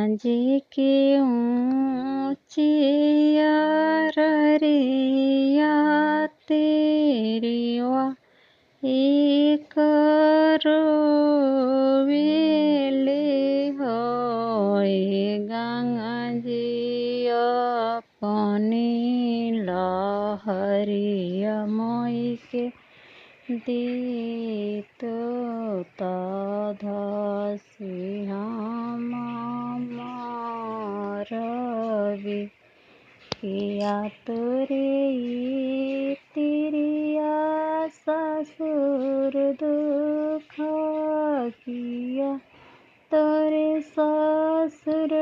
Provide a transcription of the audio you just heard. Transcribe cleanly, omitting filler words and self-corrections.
जी की ऊँचिया ररिया तेरी एक रोवेले होए गंगा जी अपनी लहरिया मोई के दीत तधसी हम रवि किया तोरे तिरिया ससुर दुख किया तोरे ससुर